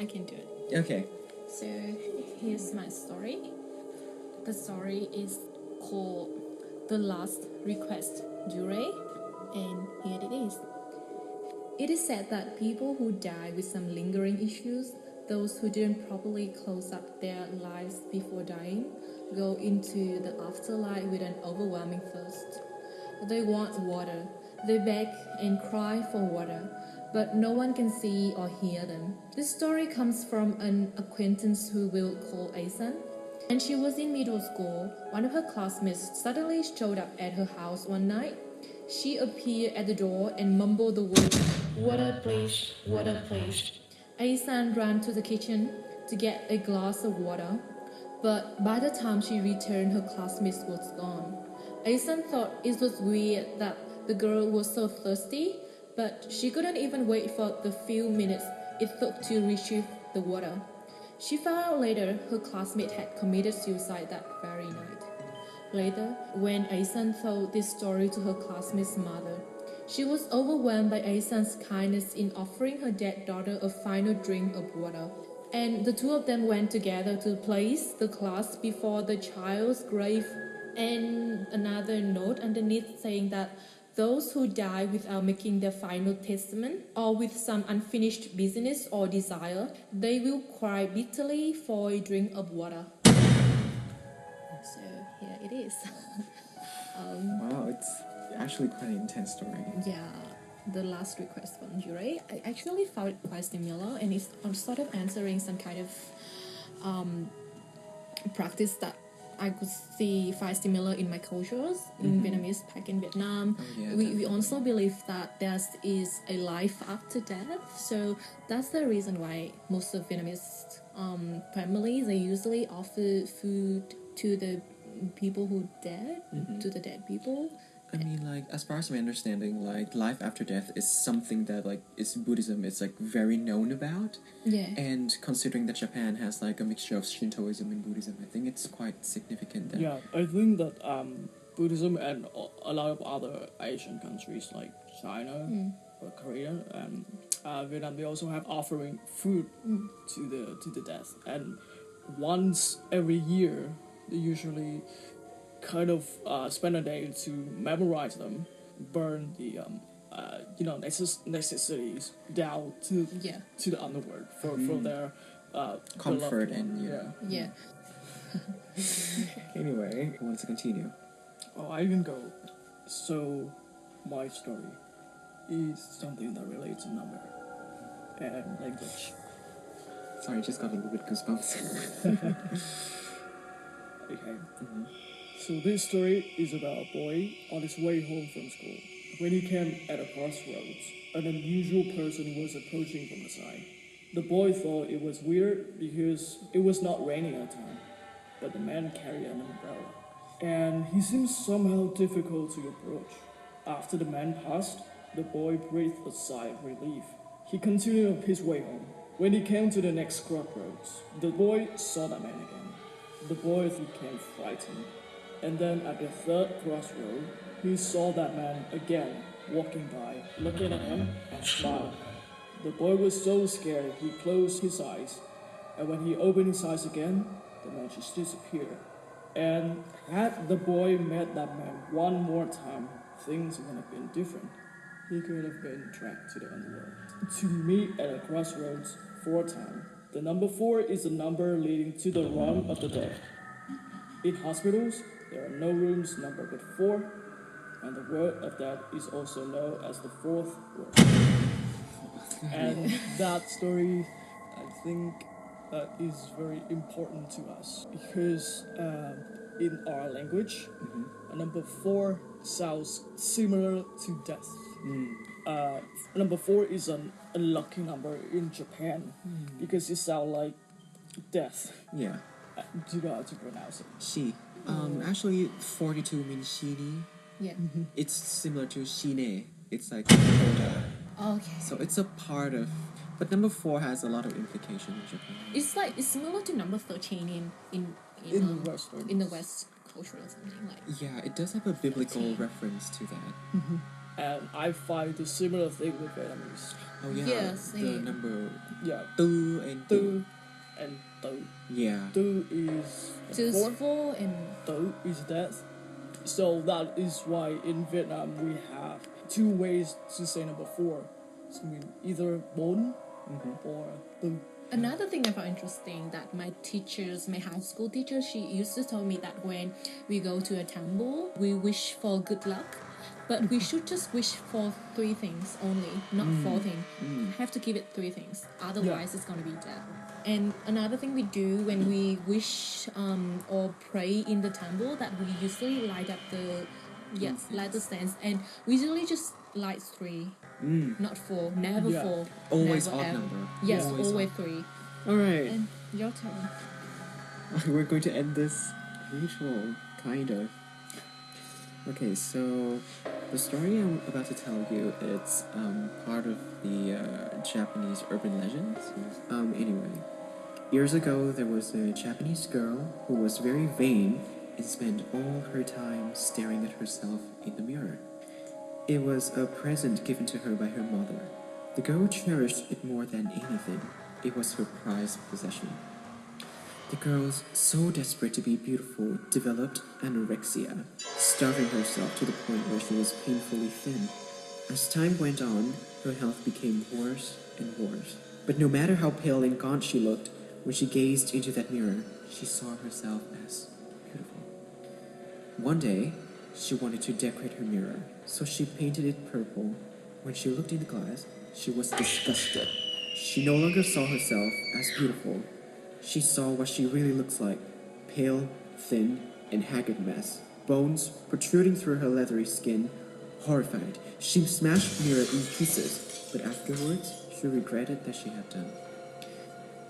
I can do it. Okay. So here's my story. The story is called The Last Request, Jure, and here it is. It is said that people who die with some lingering issues, those who didn't properly close up their lives before dying, go into the afterlife with an overwhelming thirst. They want water. They beg and cry for water, but no one can see or hear them. This story comes from an acquaintance who we'll call Aisan. When she was in middle school, one of her classmates suddenly showed up at her house one night. She appeared at the door and mumbled the word, "Water please, water please." Aisan ran to the kitchen to get a glass of water, but by the time she returned, her classmate was gone. Aisan thought it was weird that the girl was so thirsty, but she couldn't even wait for the few minutes it took to retrieve the water. She found out later her classmate had committed suicide that very night. Later, when Aisan told this story to her classmate's mother, she was overwhelmed by Aisan's kindness in offering her dead daughter a final drink of water. And the two of them went together to place the glass before the child's grave, and another note underneath saying that those who die without making their final testament or with some unfinished business or desire, they will cry bitterly for a drink of water. So here it is. Wow, it's actually quite an intense story. Yeah, the last request from Jure, I actually found it quite similar, and it's sort of answering some kind of practice that I could see find similar in my cultures in Vietnamese, back in Vietnam. Oh, yeah, we also believe that there is a life after death. So that's the reason why most of Vietnamese families, they usually offer food to the people who dead, to the dead people. I mean, like, as far as my understanding, like, life after death is something that, like, is Buddhism is, like, very known about. Yeah. And considering that Japan has, like, a mixture of Shintoism and Buddhism, I think it's quite significant that... Yeah, I think that Buddhism and a lot of other Asian countries like China or Korea and Vietnam, they also have offering food to the death. And once every year, they usually kind of spend a day to memorize them, burn the necessities down to the underworld for their comfort and Yeah. Anyway, who wants to continue? Oh, I can go. So, my story is something that relates to number and language. Sorry, I just got a little bit goosebumps. Okay. So this story is about a boy on his way home from school. When he came at a crossroads, an unusual person was approaching from the side. The boy thought it was weird because it was not raining at the time, but the man carried an umbrella. And he seemed somehow difficult to approach. After the man passed, the boy breathed a sigh of relief. He continued his way home. When he came to the next crossroads, the boy saw that man again. The boy became frightened. And then at the third crossroad, he saw that man again walking by, looking at him and smiled. The boy was so scared he closed his eyes, and when he opened his eyes again, the man just disappeared. And had the boy met that man one more time, things would have been different. He could have been tracked to the underworld. To meet at a crossroads 4 times. The number 4 is the number leading to the realm of the dead. In hospitals, there are no rooms numbered with 4, and the word of death is also known as the 4th word. And that story, I think, is very important to us because in our language, number 4 sounds similar to death. Number 4 is an unlucky number in Japan because it sounds like death. Yeah. Do you know how to pronounce it? Shi. Actually, 42 means shini. Yeah. It's similar to shine. It's like coda. Okay. So it's a part of... But number 4 has a lot of implication in Japan. It's similar to number 13 in the West. In the West culture or something like. Yeah, it does have a biblical reference to that. And I find the similar thing with Vietnamese. Oh yeah, Yes, the yeah. number Yeah, tu and tu and tu. Yeah. Tu is Choose four, 4 and tu is death. So that is why in Vietnam we have two ways to say number 4. So I mean either bốn or tu. another thing I found interesting that my high school teacher, she used to tell me that when we go to a temple, we wish for good luck, but we should just wish for 3 things only, not 4 things. Have to give it 3 things, otherwise it's gonna be death. And another thing we do when we wish or pray in the temple, that we usually light up the light the stands, and we usually just light 3. Not 4, never Yeah. 4. Always never odd ever. number. Yes, Always always 3. Alright. And your turn. We're going to end this ritual, kind of. Okay, so the story I'm about to tell you, it's part of the Japanese urban legends. Anyway, years ago there was a Japanese girl who was very vain and spent all her time staring at herself in the mirror. It was a present given to her by her mother. The girl cherished it more than anything. It was her prized possession. The girl, so desperate to be beautiful, developed anorexia, starving herself to the point where she was painfully thin. As time went on, her health became worse and worse. But no matter how pale and gaunt she looked, when she gazed into that mirror, she saw herself as beautiful. One day, she wanted to decorate her mirror, so she painted it purple. When she looked in the glass, she was disgusted. She no longer saw herself as beautiful. She saw what she really looks like: pale, thin, and haggard mess. Bones protruding through her leathery skin. Horrified, she smashed the mirror in pieces, but afterwards, she regretted that she had done.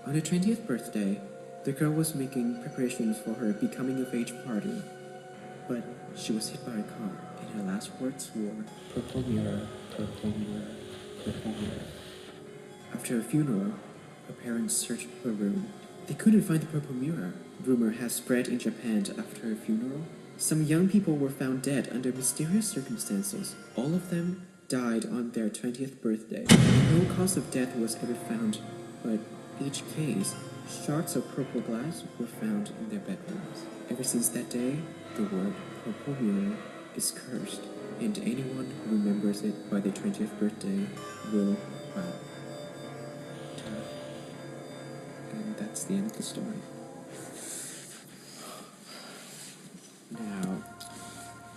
On her 20th birthday, the girl was making preparations for her becoming of age party. But she was hit by a car, and her last words were, "Purple mirror, purple mirror, purple mirror." After her funeral, her parents searched her room. They couldn't find the purple mirror. Rumor has spread in Japan after her funeral. Some young people were found dead under mysterious circumstances. All of them died on their 20th birthday. No cause of death was ever found, but each case, shards of purple glass were found in their bedrooms. Ever since that day, the word purple mirror is cursed, and anyone who remembers it by their 20th birthday will, well, die. And that's the end of the story. Now,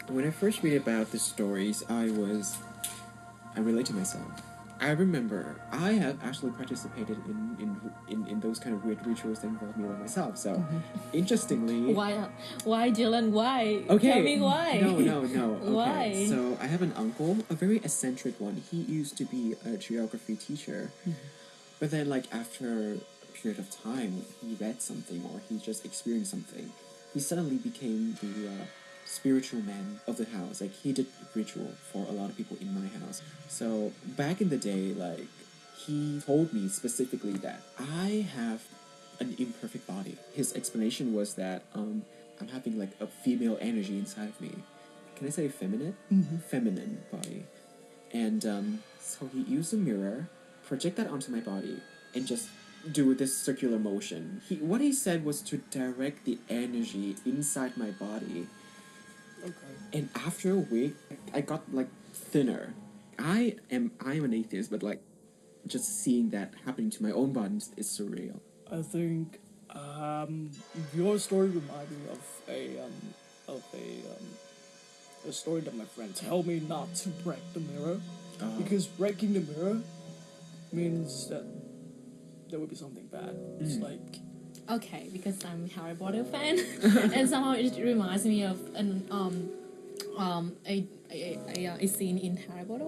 when I first read about the stories, I relate to myself. I remember I have actually participated in those kind of weird rituals that involve me by myself. So, interestingly, Why, Dylan? Why? okay, Tell me why. No. Okay, Why? so I have an uncle, a very eccentric one. He used to be a geography teacher, but then like after a period of time, he read something or he just experienced something. He suddenly became the spiritual man of the house. Like he did ritual for a lot of people in my house. So back in the day, like he told me specifically that I have an imperfect body. His explanation was that I'm having like a female energy inside of me. Can I say feminine? Feminine body. And so he used a mirror, project that onto my body, and just do this circular motion. What he said was to direct the energy inside my body. Okay. And after a week, I got like thinner. I'm an atheist, but like just seeing that happening to my own body is surreal. I think your story reminded me of a story that my friend told me not to break the mirror, because breaking the mirror means that there will be something bad. It's like Okay, because I'm a Harry Potter fan, and somehow it reminds me of a scene in Harry Potter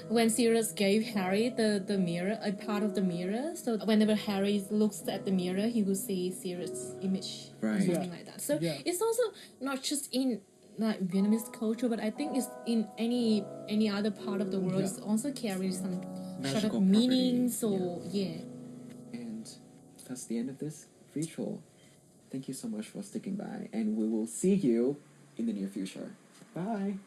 when Sirius gave Harry the mirror, a part of the mirror. So whenever Harry looks at the mirror, he will see Sirius' image, or Right. something like that. So Yeah. it's also not just in like Vietnamese culture, but I think it's in any other part of the world. Yeah. It also carries some sort Magical of meanings, property, or yeah. And that's the end of this ritual. Thank you so much for sticking by, and we will see you in the near future. Bye.